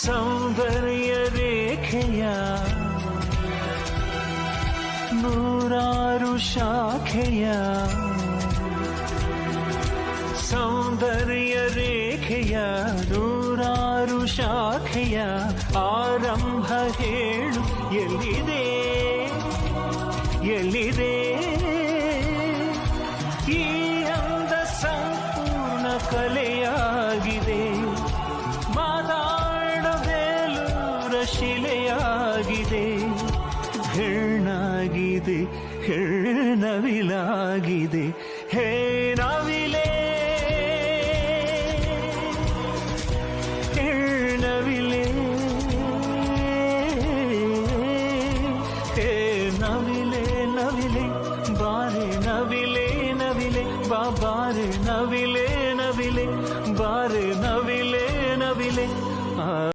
ಸೌಂದರ್ಯ ರೇಖೆಯ ನೂರಾರು ಶಾಖೆಯ ಸೌಂದರ್ಯ ರೇಖೆಯ ನೂರಾರು ಶಾಖೆಯ ಆರಂಭ ಹೇಳು ಎಲ್ಲಿದೆ ಎಲ್ಲಿದೆ ಈ ಅಂದ ಸಂಪೂರ್ಣ ಕಲೆಯಾಗಿದೆ ಮಾತಾಡಬೇಲೂರ ಶಿಲೆಯಾಗಿದೆ ಹೆಣ್ಣಾಗಿದೆ ಹೆಣ್ಣವಿಲಾಗಿದೆ ಹೇ ನವಿಲೆ